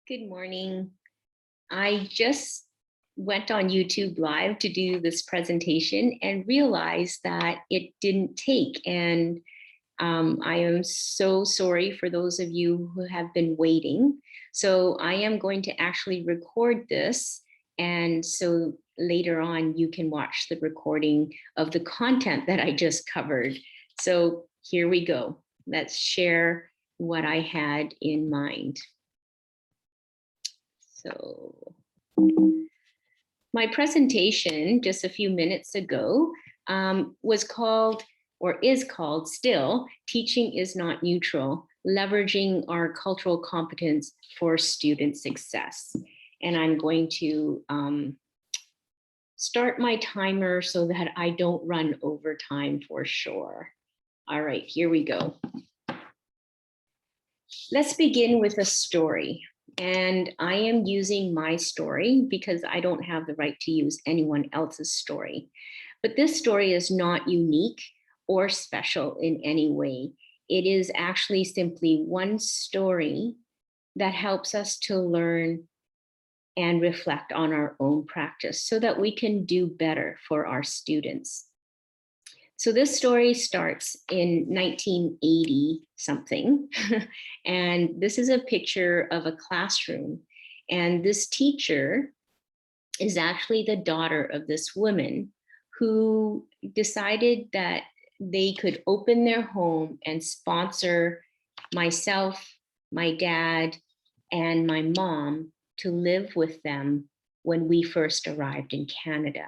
Good morning. I just went on YouTube Live to do this presentation and realized that it didn't take. And I am so sorry for those of you who have been waiting. So I am going to actually record this. And so later on, you can watch the recording of the content that I just covered. So here we go. Let's share what I had in mind. So my presentation just a few minutes ago was called, or is called still, Teaching is Not Neutral, Leveraging Our Cultural Competence for Student Success. And I'm going to start my timer so that I don't run over time for sure. All right, here we go. Let's begin with a story. And I am using my story because I don't have the right to use anyone else's story. But this story is not unique or special in any way. It is actually simply one story that helps us to learn and reflect on our own practice so that we can do better for our students. So this story starts in 1980 something. And this is a picture of a classroom. And this teacher is actually the daughter of this woman who decided that they could open their home and sponsor myself, my dad, and my mom to live with them when we first arrived in Canada.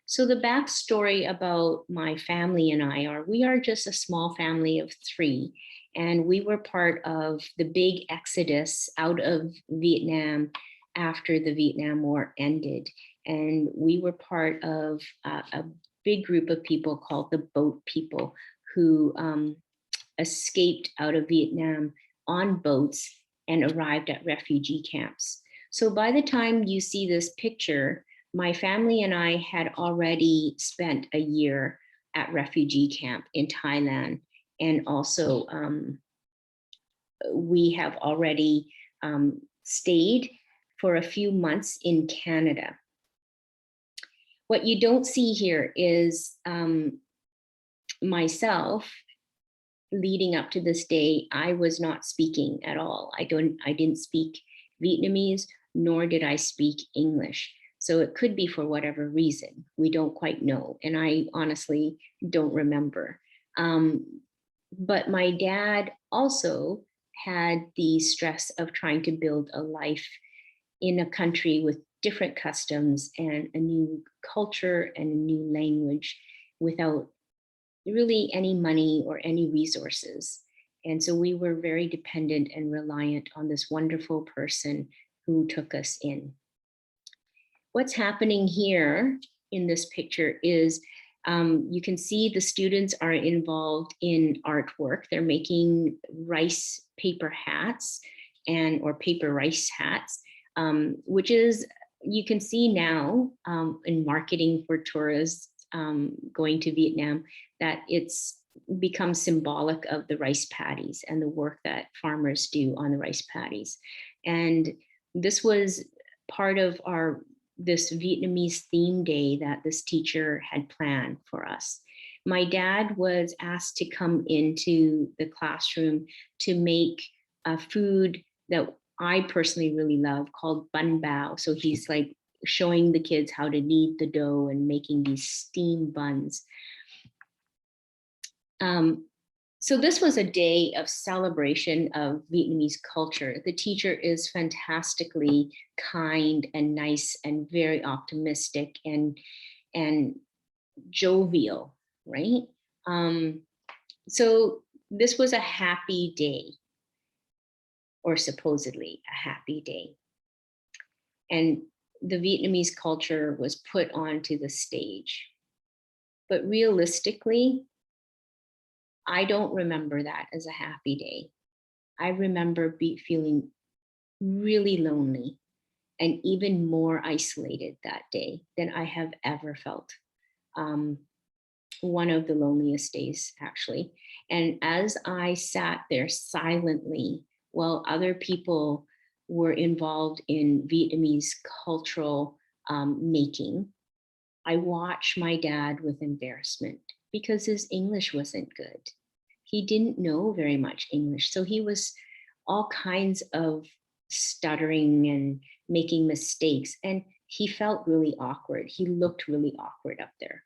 So the backstory about my family and I are, we are just a small family of three, and we were part of the big exodus out of Vietnam after the Vietnam War ended. And we were part of a big group of people called the Boat People who escaped out of Vietnam on boats and arrived at refugee camps. So by the time you see this picture, my family and I had already spent a year at refugee camp in Thailand. And also we have already stayed for a few months in Canada. What you don't see here is myself leading up to this day. I was not speaking at all. I didn't speak Vietnamese, nor did I speak English. So it could be for whatever reason. We don't quite know. And I honestly don't remember. But my dad also had the stress of trying to build a life in a country with different customs and a new culture and a new language without really any money or any resources. And so we were very dependent and reliant on this wonderful person who took us in. What's happening here in this picture is you can see the students are involved in artwork. They're making rice paper hats or paper rice hats, which is, you can see now in marketing for tourists going to Vietnam, that it's become symbolic of the rice paddies and the work that farmers do on the rice paddies. And this was part of this Vietnamese theme day that this teacher had planned for us. My dad was asked to come into the classroom to make a food that I personally really love called bun bao. So he's like showing the kids how to knead the dough and making these steam buns. So this was a day of celebration of Vietnamese culture. The teacher is fantastically kind and nice and very optimistic and jovial, right? So this was a happy day, or supposedly a happy day. And the Vietnamese culture was put onto the stage. But realistically, I don't remember that as a happy day. I remember feeling really lonely and even more isolated that day than I have ever felt. One of the loneliest days, actually. And as I sat there silently while other people were involved in Vietnamese cultural making, I watched my dad with embarrassment because his English wasn't good. He didn't know very much English. So he was all kinds of stuttering and making mistakes. And he felt really awkward. He looked really awkward up there.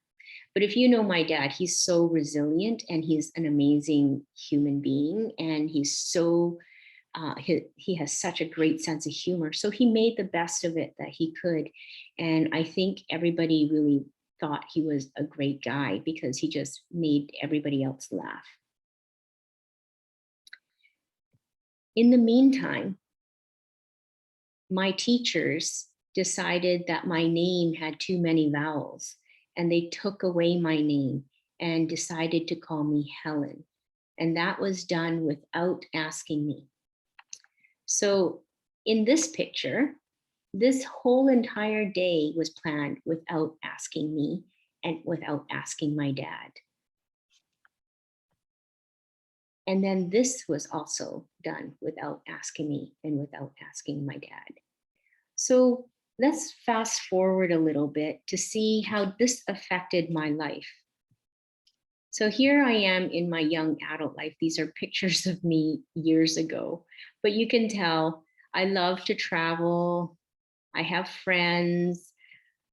But if you know my dad, he's so resilient and he's an amazing human being. And he's so, he has such a great sense of humor. So he made the best of it that he could. And I think everybody really thought he was a great guy because he just made everybody else laugh. In the meantime, my teachers decided that my name had too many vowels and they took away my name and decided to call me Helen. And that was done without asking me. So in this picture, this whole entire day was planned without asking me and without asking my dad. And then this was also done without asking me and without asking my dad. So let's fast forward a little bit to see how this affected my life. So here I am in my young adult life. These are pictures of me years ago, but you can tell I love to travel. I have friends.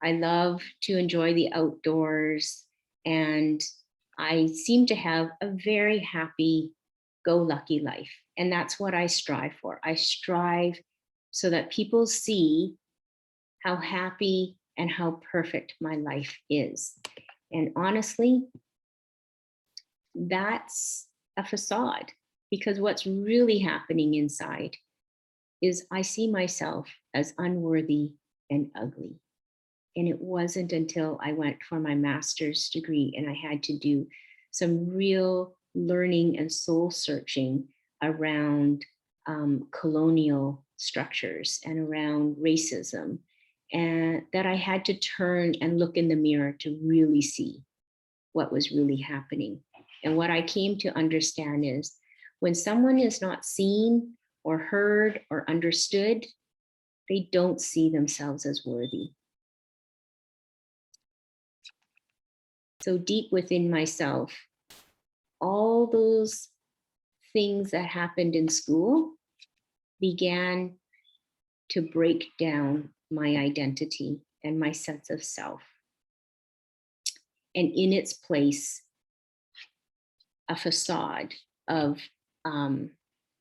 I love to enjoy the outdoors. And I seem to have a very happy, go lucky life. And that's what I strive for. I strive so that people see how happy and how perfect my life is. And honestly, that's a facade because what's really happening inside is I see myself as unworthy and ugly. And it wasn't until I went for my master's degree and I had to do some real learning and soul searching around colonial structures and around racism, and that I had to turn and look in the mirror to really see what was really happening. And what I came to understand is when someone is not seen or heard or understood, they don't see themselves as worthy. So deep within myself, all those things that happened in school began to break down my identity and my sense of self. And in its place, a facade of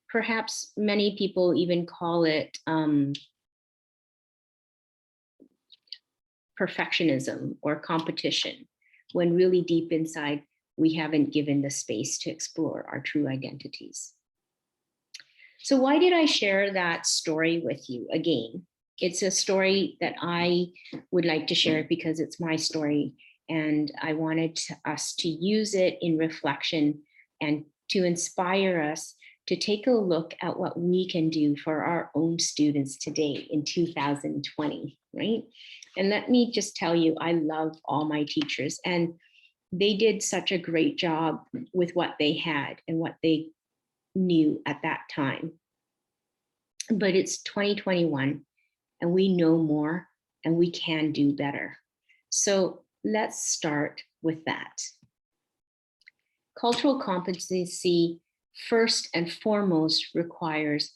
perhaps many people even call it perfectionism or competition, when really deep inside, we haven't given the space to explore our true identities. So why did I share that story with you again? It's a story that I would like to share because it's my story. And I wanted us to use it in reflection and to inspire us to take a look at what we can do for our own students today in 2020, right? And let me just tell you, I love all my teachers and they did such a great job with what they had and what they knew at that time. But it's 2021 and we know more and we can do better. So let's start with that. Cultural competency first and foremost requires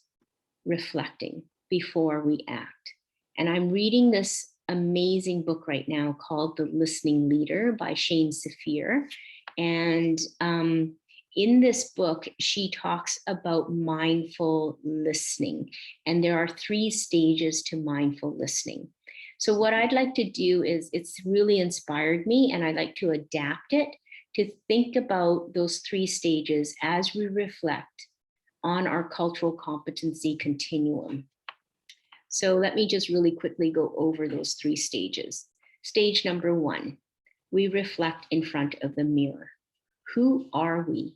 reflecting before we act. And I'm reading this amazing book right now called The Listening Leader by Shane Saphir. And in this book, she talks about mindful listening. And there are 3 stages to mindful listening. So what I'd like to do is, it's really inspired me and I'd like to adapt it to think about those 3 stages as we reflect on our cultural competency continuum. So let me just really quickly go over those 3 stages. Stage number 1, we reflect in front of the mirror. Who are we?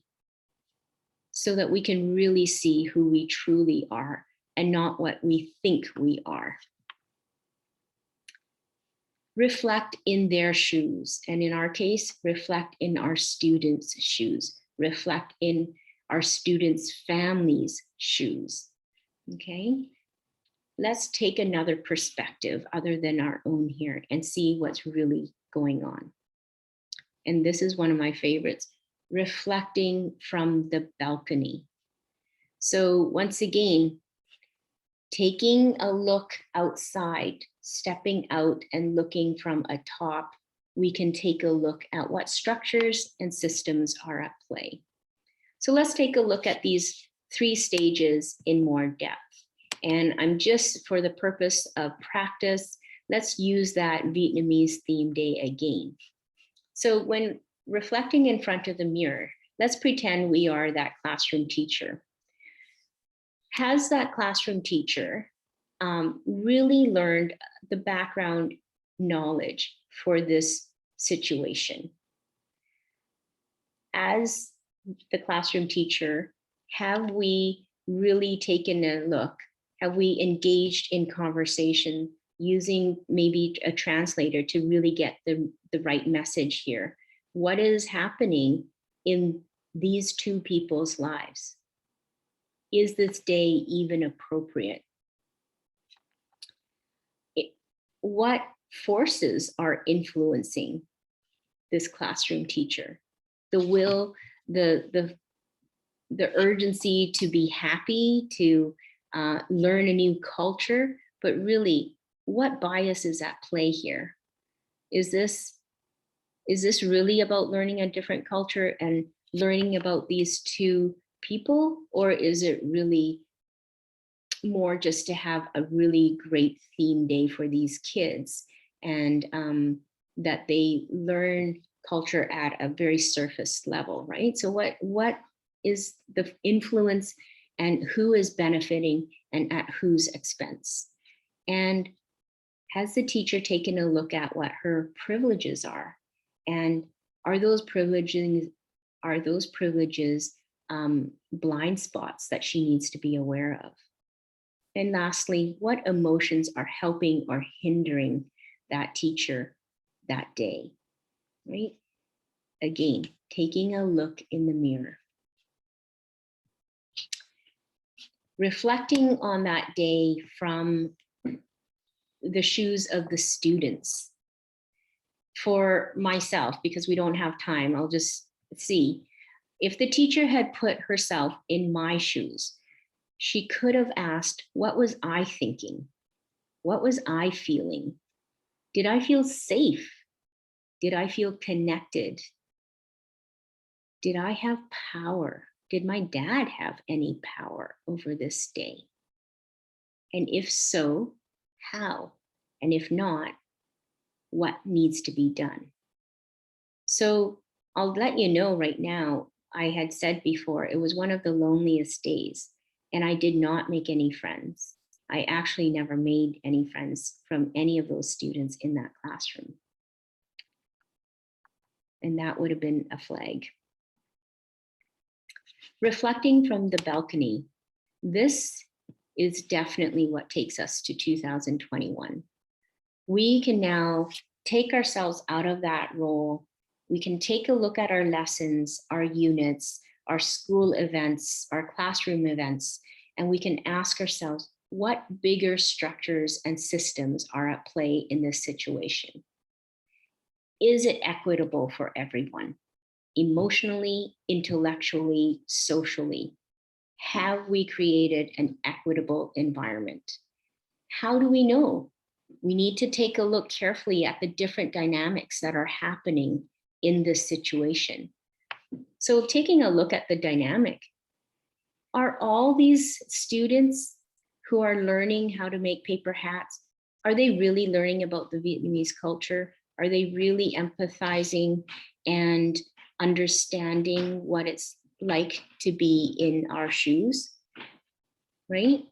So that we can really see who we truly are and not what we think we are. Reflect in their shoes. And in our case, reflect in our students' shoes. Reflect in our students' families' shoes. Okay? let's take another perspective other than our own here and see what's really going on. And this is one of my favorites, reflecting from the balcony. So once again, taking a look outside, stepping out and looking from atop, we can take a look at what structures and systems are at play. So let's take a look at these 3 stages in more depth. And I'm just, for the purpose of practice, let's use that Vietnamese theme day again. So when reflecting in front of the mirror, let's pretend we are that classroom teacher. Has that classroom teacher really learned the background knowledge for this situation? As the classroom teacher, have we really taken a look? Have we engaged in conversation using maybe a translator to really get the right message here? What is happening in these 2 people's lives? Is this day even appropriate? What forces are influencing this classroom teacher? The will, the urgency to be happy, to learn a new culture, but really, what bias is at play here? Is this really about learning a different culture and learning about these 2 people, or is it really more just to have a really great theme day for these kids, and that they learn culture at a very surface level, right? So what is the influence, and who is benefiting and at whose expense? And has the teacher taken a look at what her privileges are? And are those privileges blind spots that she needs to be aware of? And lastly, what emotions are helping or hindering that teacher that day, right? Again, taking a look in the mirror. Reflecting on that day from the shoes of the students. For myself, because we don't have time, I'll just see. If the teacher had put herself in my shoes, she could have asked, what was I thinking? What was I feeling? Did I feel safe? Did I feel connected? Did I have power? Did my dad have any power over this day? And if so, how? And if not, what needs to be done? So I'll let you know right now, I had said before, it was one of the loneliest days, and I did not make any friends. I actually never made any friends from any of those students in that classroom. And that would have been a flag. Reflecting from the balcony, this is definitely what takes us to 2021. We can now take ourselves out of that role. We can take a look at our lessons, our units, our school events, our classroom events, and we can ask ourselves, what bigger structures and systems are at play in this situation? Is it equitable for everyone? Emotionally, intellectually, socially? Have we created an equitable environment? How do we know? We need to take a look carefully at the different dynamics that are happening in this situation. So taking a look at the dynamic, are all these students who are learning how to make paper hats, are they really learning about the Vietnamese culture? Are they really empathizing and understanding what it's like to be in our shoes, right?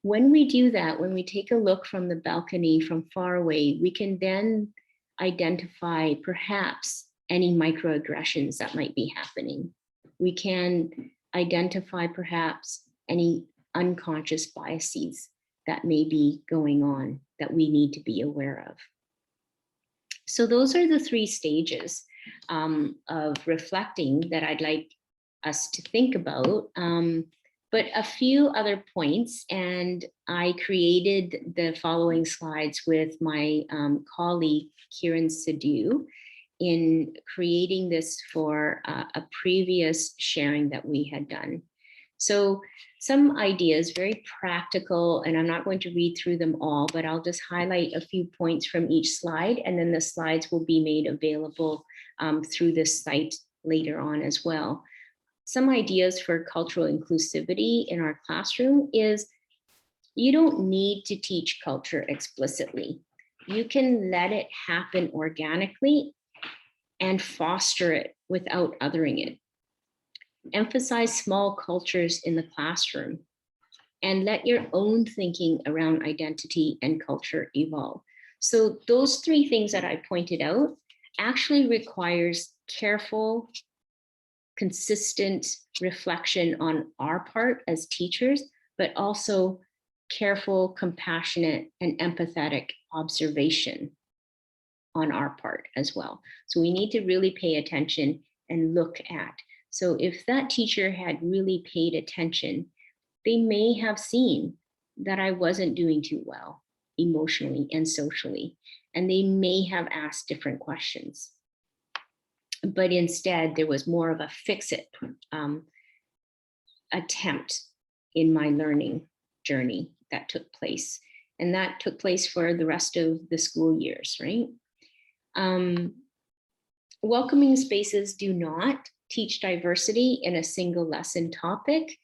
When we do that, when we take a look from the balcony from far away, we can then identify perhaps any microaggressions that might be happening. We can identify perhaps any unconscious biases that may be going on that we need to be aware of. So those are the 3 stages of reflecting that I'd like us to think about. But a few other points, and I created the following slides with my colleague, Kiran Sidhu, in creating this for a previous sharing that we had done. So some ideas, very practical, and I'm not going to read through them all, but I'll just highlight a few points from each slide, and then the slides will be made available through this site later on as well. Some ideas for cultural inclusivity in our classroom is you don't need to teach culture explicitly. You can let it happen organically and foster it without othering it. Emphasize small cultures in the classroom and let your own thinking around identity and culture evolve. So those three things that I pointed out actually requires careful, consistent reflection on our part as teachers, but also careful, compassionate, and empathetic observation on our part as well. So we need to really pay attention and look at. So if that teacher had really paid attention, they may have seen that I wasn't doing too well emotionally and socially, and they may have asked different questions. But instead, there was more of a fix-it attempt in my learning journey that took place. And that took place for the rest of the school years, right? Welcoming spaces do not teach diversity in a single lesson topic.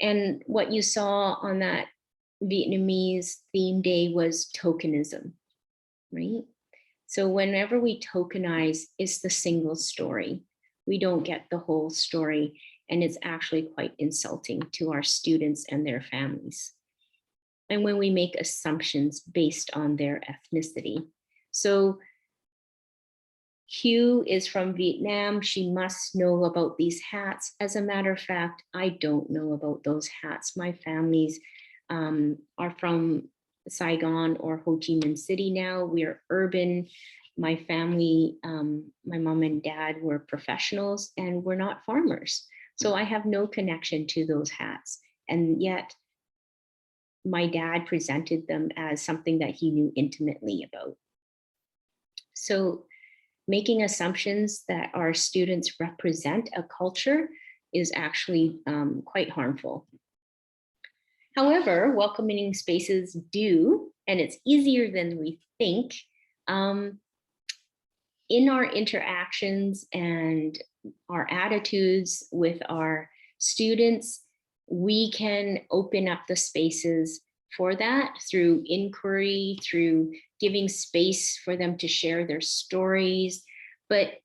And what you saw on that Vietnamese theme day was tokenism, right? So whenever we tokenize, it's the single story. We don't get the whole story, and it's actually quite insulting to our students and their families. And when we make assumptions based on their ethnicity. So Hugh is from Vietnam. She must know about these hats. As a matter of fact, I don't know about those hats. My families are from Saigon or Ho Chi Minh City now. We are urban. My family, my mom and dad were professionals and we're not farmers. So I have no connection to those hats. And yet my dad presented them as something that he knew intimately about. So making assumptions that our students represent a culture is actually quite harmful. However, welcoming spaces do, and it's easier than we think, in our interactions and our attitudes with our students, we can open up the spaces for that through inquiry, through giving space for them to share their stories, but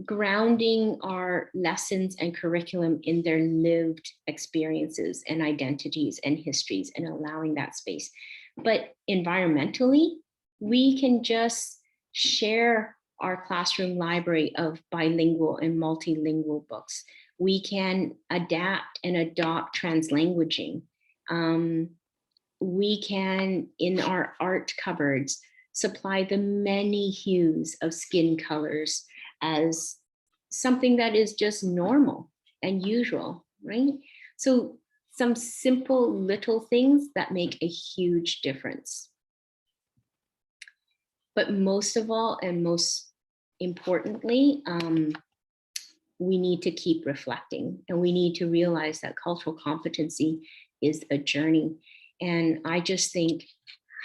grounding our lessons and curriculum in their lived experiences and identities and histories and allowing that space. But environmentally, we can just share our classroom library of bilingual and multilingual books. We can adapt and adopt translanguaging. We can, in our art cupboards, supply the many hues of skin colors as something that is just normal and usual, right? So some simple little things that make a huge difference. But most of all, and most importantly, we need to keep reflecting and we need to realize that cultural competency is a journey. And I just think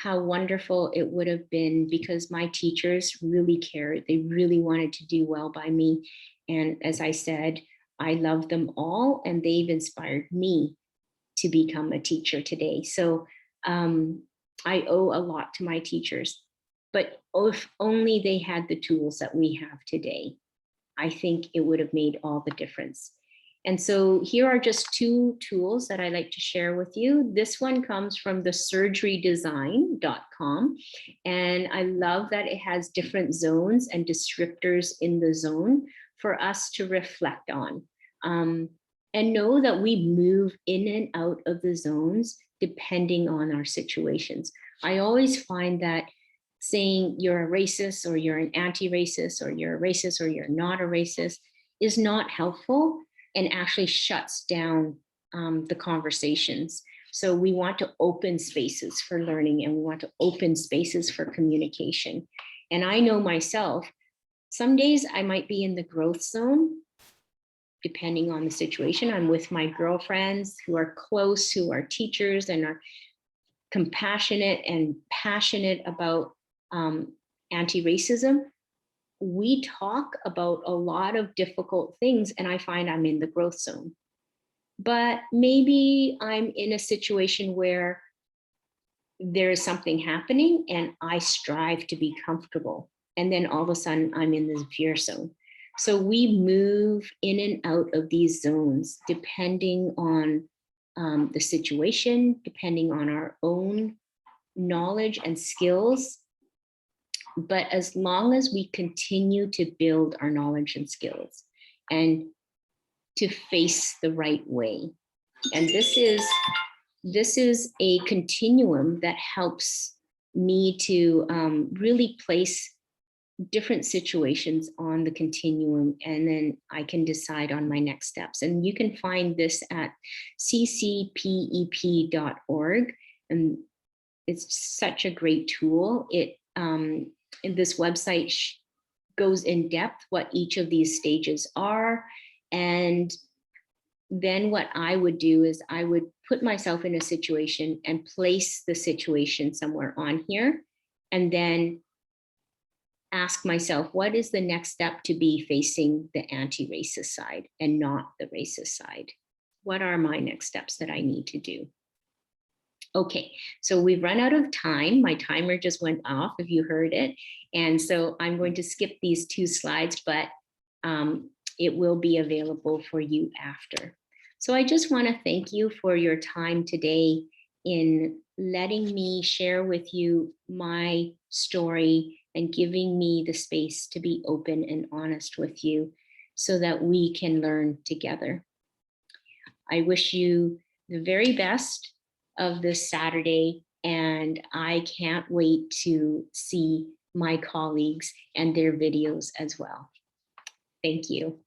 how wonderful it would have been because my teachers really cared. They really wanted to do well by me. And as I said, I love them all and they've inspired me to become a teacher today. So I owe a lot to my teachers, but if only they had the tools that we have today, I think it would have made all the difference. And so here are just two tools that I like to share with you. This one comes from the surgerydesign.com. And I love that it has different zones and descriptors in the zone for us to reflect on. And know that we move in and out of the zones depending on our situations. I always find that saying you're a racist or you're an anti-racist or you're a racist or you're not a racist is not helpful and actually shuts down the conversations. So we want to open spaces for learning, and we want to open spaces for communication. And I know myself, some days I might be in the growth zone, depending on the situation. I'm with my girlfriends who are close, who are teachers and are compassionate and passionate about anti-racism. We talk about a lot of difficult things, and I find I'm in the growth zone. But maybe I'm in a situation where there is something happening and I strive to be comfortable. And then all of a sudden I'm in the fear zone. So we move in and out of these zones depending on the situation, depending on our own knowledge and skills. But as long as we continue to build our knowledge and skills and to face the right way. And this is a continuum that helps me to really place different situations on the continuum, and then I can decide on my next steps. And you can find this at ccpep.org, and it's such a great tool. This website goes in depth what each of these stages are. And then what I would do is I would put myself in a situation and place the situation somewhere on here, and then ask myself, what is the next step to be facing the anti-racist side and not the racist side? What are my next steps that I need to do? Okay, so we've run out of time. My timer just went off, if you heard it. And so I'm going to skip these 2 slides, but it will be available for you after. So I just want to thank you for your time today in letting me share with you my story and giving me the space to be open and honest with you so that we can learn together. I wish you the very best of this Saturday, and I can't wait to see my colleagues and their videos as well. Thank you.